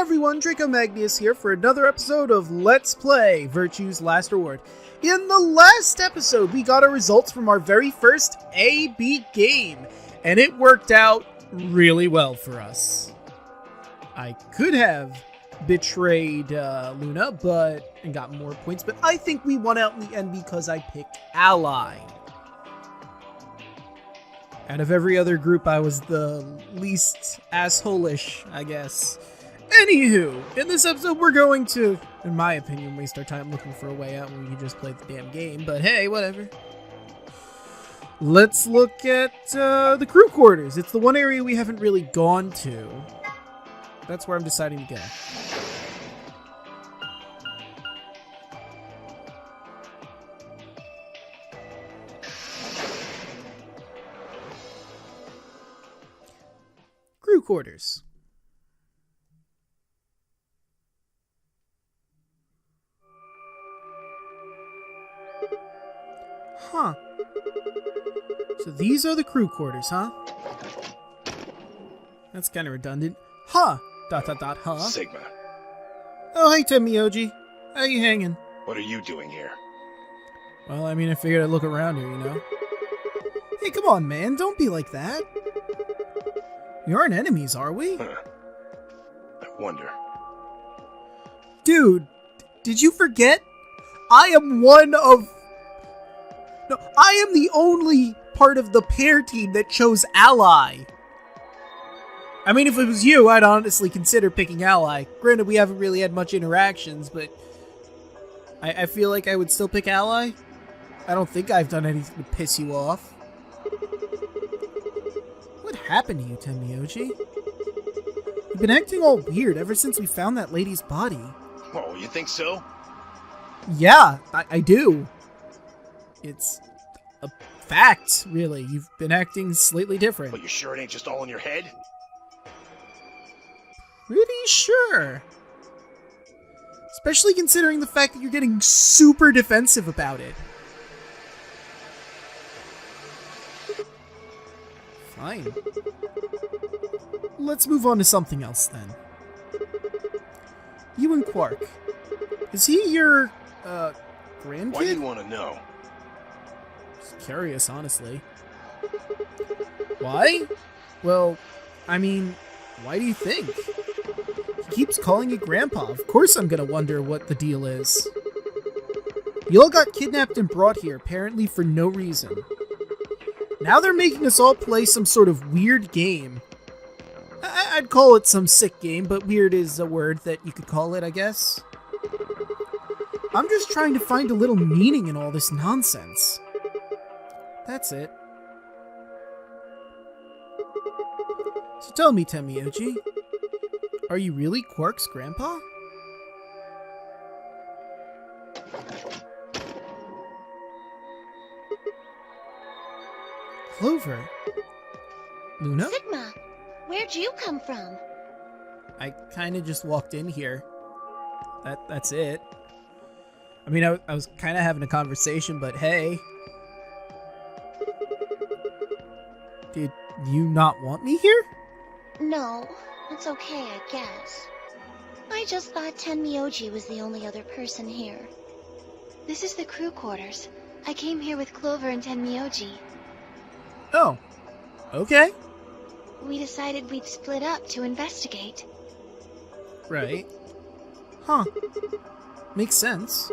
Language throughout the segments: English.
everyone, Draco Magnius here for another episode of Let's Play Virtue's Last Reward. In the last episode, we got our results from our very first A-B game, and it worked out really well for us. I could have betrayed Luna, and got more points, but I think we won out in the end because I picked Ally. Out of every other group, I was the least asshole-ish, I guess. Anywho, in this episode, we're going to, in my opinion, waste our time looking for a way out when we can just play the damn game, but hey, whatever. Let's look at the crew quarters. It's the one area we haven't really gone to. That's where I'm deciding to go. Crew quarters. Huh. So these are the crew quarters, huh? That's kind of redundant. Huh. ... huh? Sigma. Oh, hey, Tenmyoji. How you hanging? What are you doing here? Well, I mean, I figured I'd look around here, you know? Hey, come on, man. Don't be like that. We aren't enemies, are we? Huh. I wonder. Dude, did you forget? I am the only part of the pair team that chose Ally. I mean, if it was you, I'd honestly consider picking Ally. Granted, we haven't really had much interactions, but I feel like I would still pick Ally. I don't think I've done anything to piss you off. What happened to you, Tenmyoji? You've been acting all weird ever since we found that lady's body. Oh, you think so? Yeah, I do. It's a fact, really. You've been acting slightly different. But you sure it ain't just all in your head? Pretty sure. Especially considering the fact that you're getting super defensive about it. Fine. Let's move on to something else then. You and Quark. Is he your, grandkid? Why do you want to know? Just curious, honestly. Why? Well, I mean, why do you think? He keeps calling you Grandpa. Of course I'm gonna wonder what the deal is. You all got kidnapped and brought here, apparently for no reason. Now they're making us all play some sort of weird game. I'd call it some sick game, but weird is a word that you could call it, I guess. I'm just trying to find a little meaning in all this nonsense. That's it. So tell me, Tenmyoji, are you really Quark's grandpa? Clover? Luna? Sigma, where'd you come from? I kinda just walked in here. That's it. I mean, I was kinda having a conversation, but hey. Did you not want me here? No, it's okay, I guess. I just thought Tenmyoji was the only other person here. This is the crew quarters. I came here with Clover and Tenmyoji. Oh, okay. We decided we'd split up to investigate. Right. Huh. Makes sense.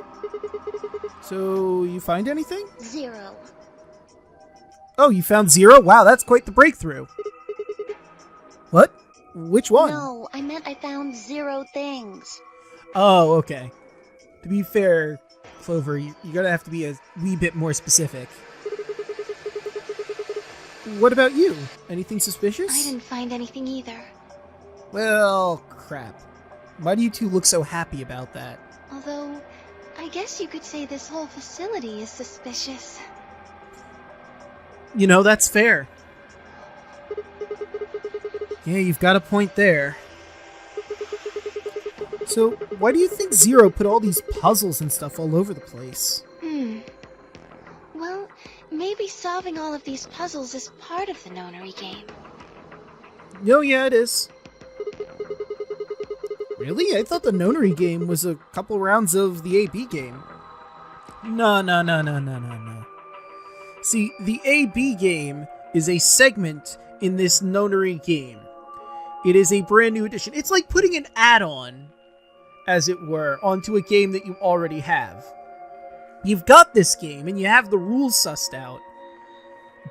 So, you find anything? 0. Oh, you found 0? Wow, that's quite the breakthrough. What? Which one? No, I meant I found 0 things. Oh, okay. To be fair, Clover, you're gonna have to be a wee bit more specific. What about you? Anything suspicious? I didn't find anything either. Well, crap. Why do you two look so happy about that? Although, I guess you could say this whole facility is suspicious. You know, that's fair. Yeah, you've got a point there. So, why do you think 0 put all these puzzles and stuff all over the place? Well, maybe solving all of these puzzles is part of the Nonary Game. Oh, yeah, it is. Really? I thought the Nonary game was a couple rounds of the AB game. No. See, the AB game is a segment in this Nonary game. It is a brand new addition. It's like putting an add-on, as it were, onto a game that you already have. You've got this game, and you have the rules sussed out,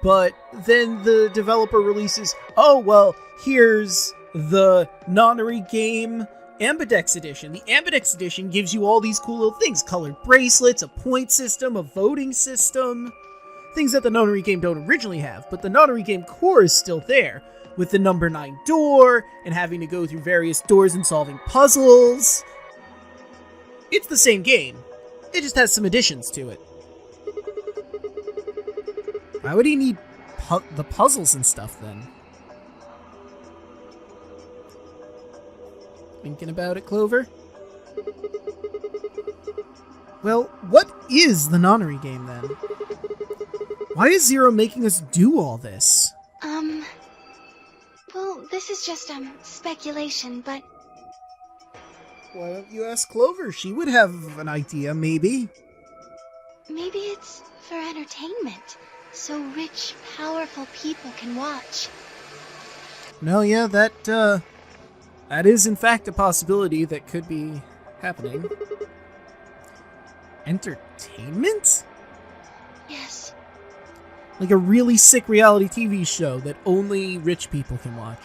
but then the developer releases, oh, well, here's the Nonary Game Ambidex Edition. The Ambidex Edition gives you all these cool little things. Colored bracelets, a point system, a voting system. Things that the Nonary Game don't originally have, but the Nonary Game core is still there, with the number 9 door, and having to go through various doors and solving puzzles. It's the same game. It just has some additions to it. Why would he need the puzzles and stuff, then? Thinking about it, Clover? Well, what is the Nonary Game, then? Why is Zero making us do all this? Well, this is just, speculation, but... Why don't you ask Clover? She would have an idea, maybe. Maybe it's for entertainment, so rich, powerful people can watch. No, yeah, that is in fact a possibility that could be happening. Entertainment? Yes. Like a really sick reality TV show that only rich people can watch.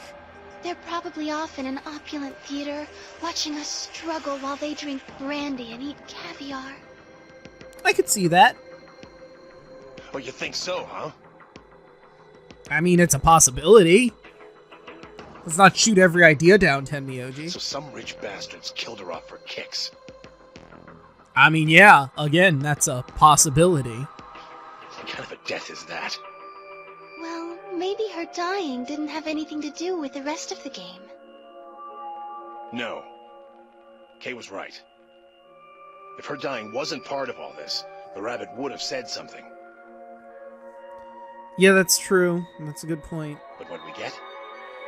They're probably off in an opulent theater, watching us struggle while they drink brandy and eat caviar. I could see that. Oh, you think so, huh? I mean, it's a possibility. Let's not shoot every idea down, Tenmyoji. So some rich bastards killed her off for kicks. I mean, yeah, again, that's a possibility. What kind of a death is that? Well, maybe her dying didn't have anything to do with the rest of the game. No. Kay was right. If her dying wasn't part of all this, the rabbit would have said something. Yeah, that's true. That's a good point. But what we get?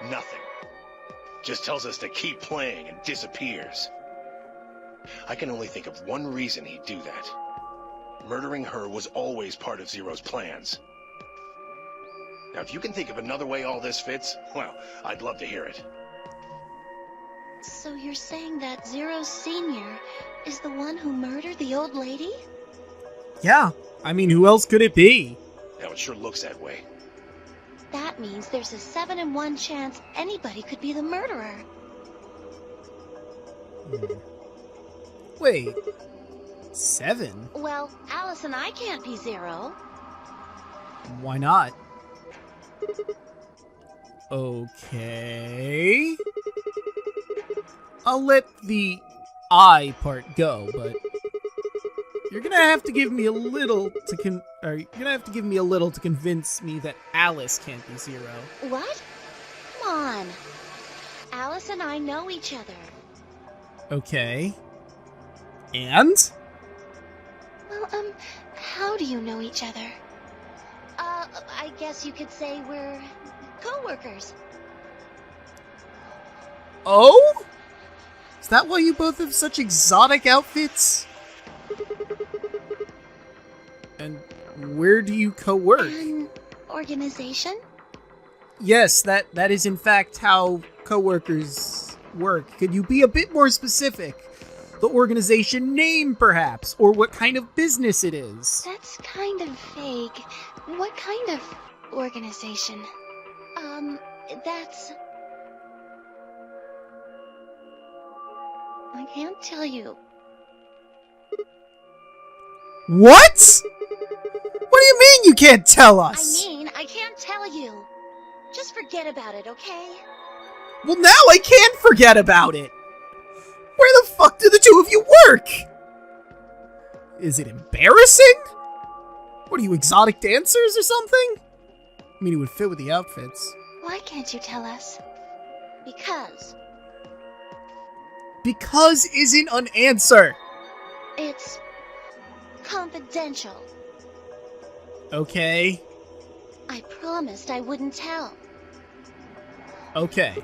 Nothing. Just tells us to keep playing and disappears. I can only think of one reason he'd do that. Murdering her was always part of Zero's plans. Now, if you can think of another way all this fits, well, I'd love to hear it. So you're saying that Zero Sr. is the one who murdered the old lady? Yeah, I mean, who else could it be? Now, it sure looks that way. That means there's a 7 in 1 chance anybody could be the murderer. Wait, 7? Well, Alice and I can't be Zero. Why not? Okay. I'll let the I part go, but you're gonna have to give me a little to you're gonna have to give me a little to convince me that Alice can't be Zero. What? Come on. Alice and I know each other. Okay. And? Well, how do you know each other? I guess you could say we're co-workers. Oh? Is that why you both have such exotic outfits? And where do you co-work? An organization? Yes, that is in fact how co-workers work. Could you be a bit more specific? The organization name, perhaps, or what kind of business it is? That's kind of vague. What kind of organization? That's... I can't tell you. What? What do you mean you can't tell us? I can't tell you. Just forget about it, okay? Well, now I can't forget about it. Where the fuck do the two of you work? Is it embarrassing? What are you, exotic dancers or something? I mean, it would fit with the outfits. Why can't you tell us? Because Because isn't an answer. it's confidential. Okay. I promised I wouldn't tell. Okay.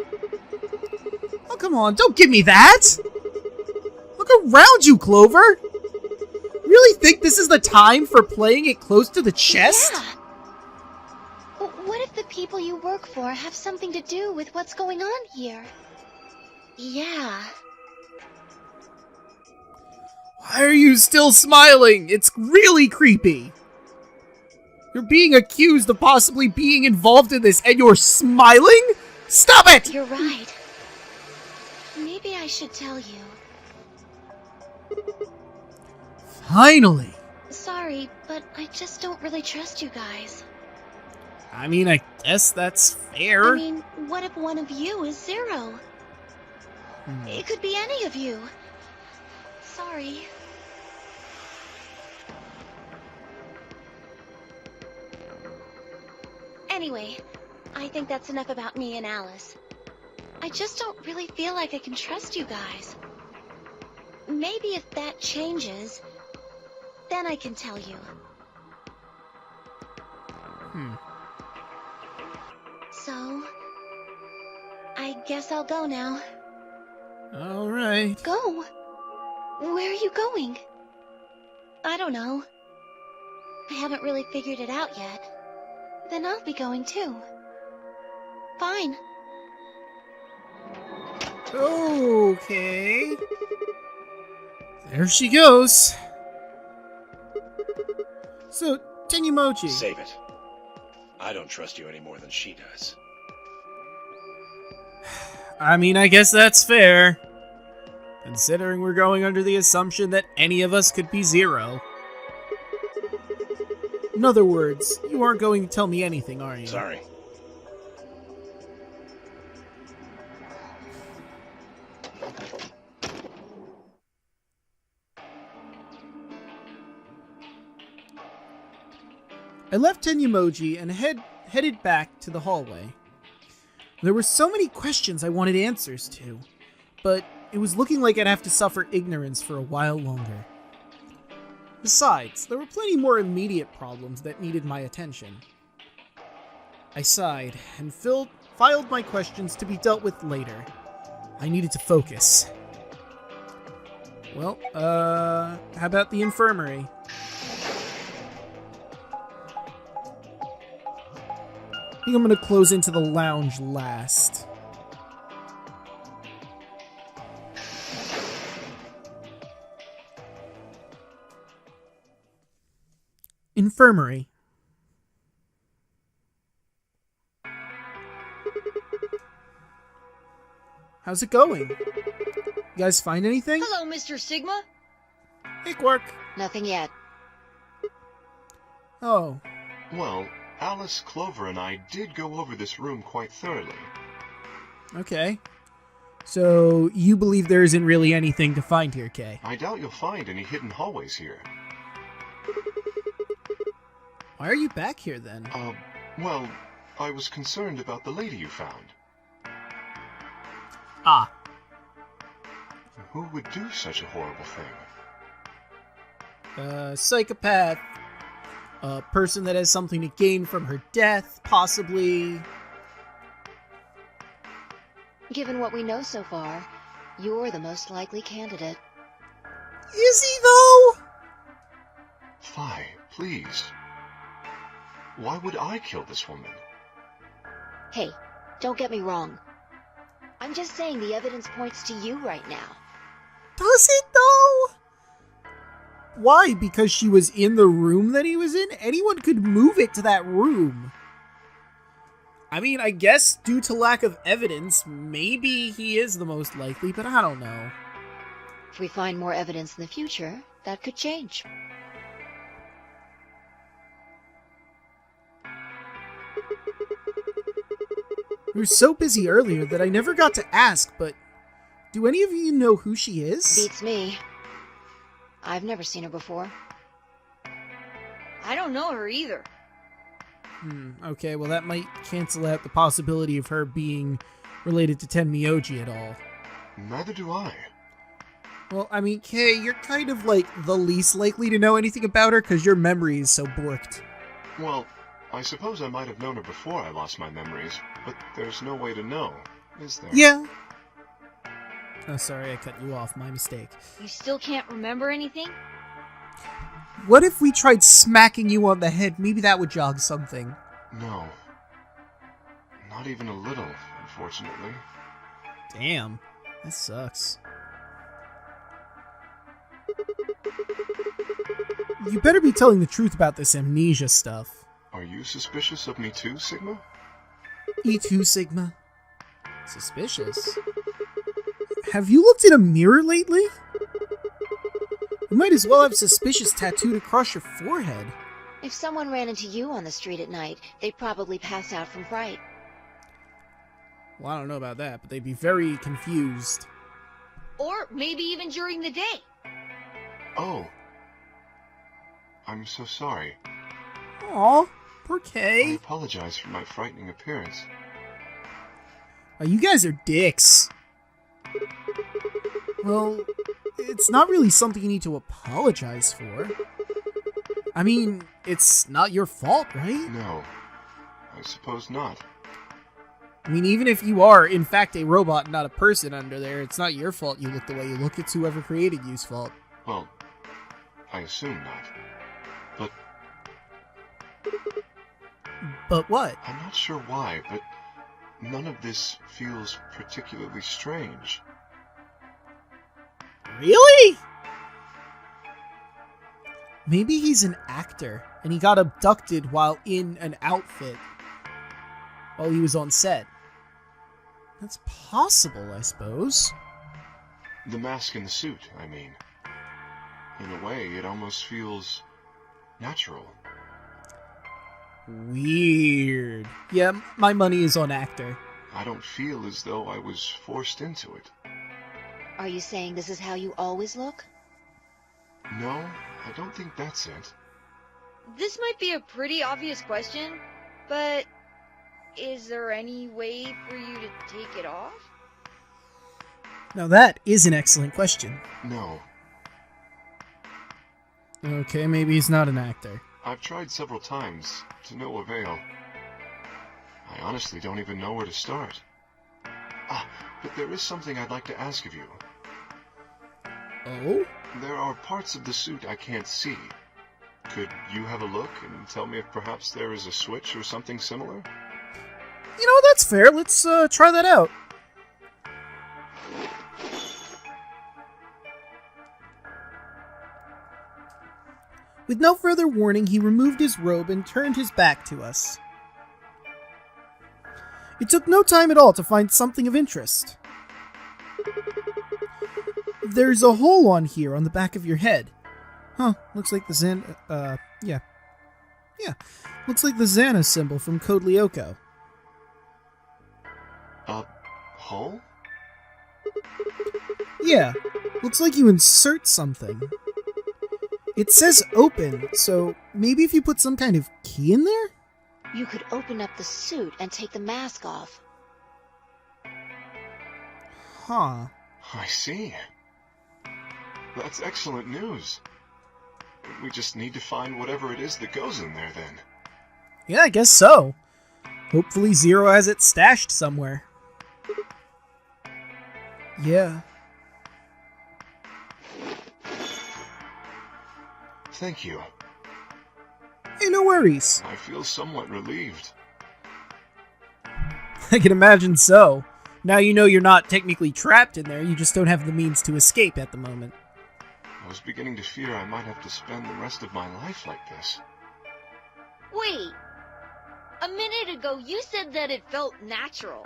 Oh, come on, don't give me that! Look around you, Clover! Really think this is the time for playing it close to the chest? Yeah. What if the people you work for have something to do with what's going on here? Yeah. Why are you still smiling? It's really creepy. You're being accused of possibly being involved in this, and you're smiling? Stop it! You're right. Maybe I should tell you. Finally. Sorry, but I just don't really trust you guys. I mean, I guess that's fair. I mean, what if one of you is Zero? It could be any of you. Sorry. Anyway, I think that's enough about me and Alice. I just don't really feel like I can trust you guys. Maybe if that changes, then I can tell you. So, I guess I'll go now. All right. Go? Where are you going? I don't know. I haven't really figured it out yet. Then I'll be going too. Fine. Okay. There she goes. So, Tenyomochi. Save it. I don't trust you any more than she does. I mean, I guess that's fair. Considering we're going under the assumption that any of us could be Zero. In other words, you aren't going to tell me anything, are you? Sorry. I left Tenyomochi and headed back to the hallway. There were so many questions I wanted answers to, but it was looking like I'd have to suffer ignorance for a while longer. Besides, there were plenty more immediate problems that needed my attention. I sighed and filed my questions to be dealt with later. I needed to focus. Well, how about the infirmary? I think I'm gonna close into the lounge last. Infirmary. How's it going? You guys find anything? Hello, Mr. Sigma. Hey, Quark. Nothing yet. Oh, Well, Alice, Clover, and I did go over this room quite thoroughly. okay. So, you believe there isn't really anything to find here, Kay? I doubt you'll find any hidden hallways here. Why are you back here, then? Well, I was concerned about the lady you found. Ah, Who would do such a horrible thing? psychopath. A person that has something to gain from her death, possibly. Given what we know so far, you're the most likely candidate. Is he, though? Fie, please. Why would I kill this woman? Hey, don't get me wrong. I'm just saying the evidence points to you right now. Does it, though? Why? Because she was in the room that he was in? Anyone could move it to that room. I mean, I guess due to lack of evidence, maybe he is the most likely, but I don't know. If we find more evidence in the future, that could change. We were so busy earlier that I never got to ask, but do any of you know who she is? Beats me. I've never seen her before. I don't know her either. Okay, well that might cancel out the possibility of her being related to Tenmyoji at all. Neither do I. Well, I mean, Kay, you're kind of like the least likely to know anything about her because your memory is so borked. Well, I suppose I might have known her before I lost my memories, but there's no way to know, is there? Yeah. Oh, sorry, I cut you off. My mistake. You still can't remember anything? What if we tried smacking you on the head? Maybe that would jog something. No. Not even a little, unfortunately. Damn. That sucks. You better be telling the truth about this amnesia stuff. Are you suspicious of me too, Sigma? E2 Sigma. Suspicious? Have you looked in a mirror lately? You might as well have suspicious tattooed across your forehead. If someone ran into you on the street at night, they'd probably pass out from fright. Well, I don't know about that, but they'd be very confused. Or maybe even during the day. Oh. I'm so sorry. Aw, poor I Kay. apologize for my frightening appearance. Oh, you guys are dicks. Well, it's not really something you need to apologize for. I mean, it's not your fault, right? No. I suppose not. I mean, even if you are, in fact, a robot, not a person under there, it's not your fault you look the way you look. It's whoever created you's fault. Well, I assume not. But But what? I'm not sure why, but none of this feels particularly strange. Really? Maybe he's an actor, and he got abducted while in an outfit, while he was on set. That's possible, I suppose. The mask and the suit, I mean. In a way, it almost feels natural. Weird. Yeah, my money is on actor. I don't feel as though I was forced into it. Are you saying this is how you always look? No, I don't think that's it. This might be a pretty obvious question, but is there any way for you to take it off? Now that is an excellent question. No, Okay, maybe he's not an actor. I've tried several times, to no avail. I honestly don't even know where to start. But there is something I'd like to ask of you. Oh? There are parts of the suit I can't see. Could you have a look and tell me if perhaps there is a switch or something similar? You know, that's fair. Let's try that out. With no further warning, he removed his robe and turned his back to us. It took no time at all to find something of interest. There's a hole on here on the back of your head. Huh, looks like the looks like the Xana symbol from Code Lyoko. A hole? Yeah, looks like you insert something. It says open, so maybe if you put some kind of key in there? You could open up the suit and take the mask off. Huh. I see. That's excellent news. We just need to find whatever it is that goes in there, then. Yeah, I guess so. Hopefully Zero has it stashed somewhere. Yeah. Thank you. Hey, no worries. I feel somewhat relieved. I can imagine so. Now you know you're not technically trapped in there, you just don't have the means to escape at the moment. I was beginning to fear I might have to spend the rest of my life like this. Wait, a minute ago you said that it felt natural.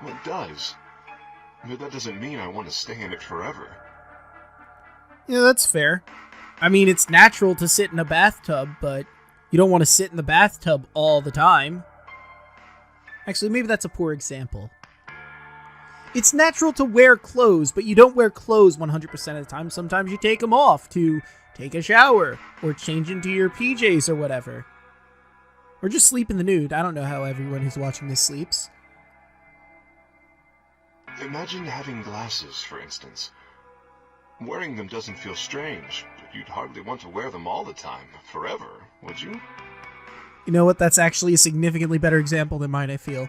Well, it does. But that doesn't mean I want to stay in it forever. Yeah, that's fair. I mean, it's natural to sit in a bathtub, but you don't want to sit in the bathtub all the time. Actually, maybe that's a poor example. It's natural to wear clothes, but you don't wear clothes 100% of the time. Sometimes you take them off to take a shower, or change into your PJs or whatever. Or just sleep in the nude. I don't know how everyone who's watching this sleeps. Imagine having glasses, for instance. Wearing them doesn't feel strange, but you'd hardly want to wear them all the time, forever, would you? You know what? That's actually a significantly better example than mine, I feel.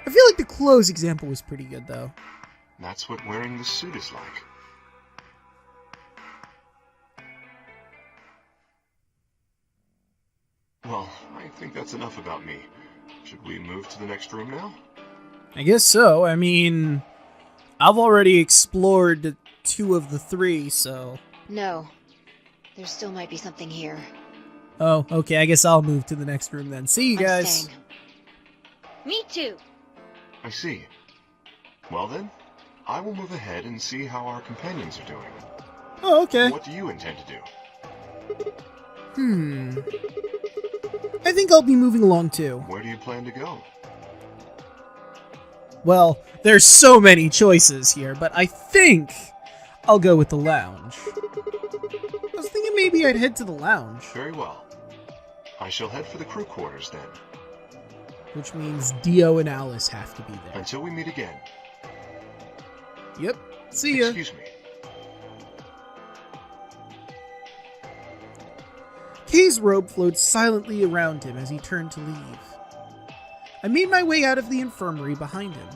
I feel like the clothes example was pretty good, though. That's what wearing the suit is like. Well, I think that's enough about me. Should we move to the next room now? I guess so. I mean, I've already explored 2 of the 3, so... No. There still might be something here. Oh, okay, I guess I'll move to the next room then. See you I'm guys. staying. Me too. I see. Well then, I will move ahead and see how our companions are doing. Oh, okay. What do you intend to do? I think I'll be moving along too. Where do you plan to go? Well, there's so many choices here, but I think I'll go with the lounge. I was thinking maybe I'd head to the lounge, Very well. I shall head for the crew quarters then. which means Dio and Alice have to be there. Until we meet again. Yep. See ya. Excuse me. Kay's robe flowed silently around him as he turned to leave. I made my way out of the infirmary behind him.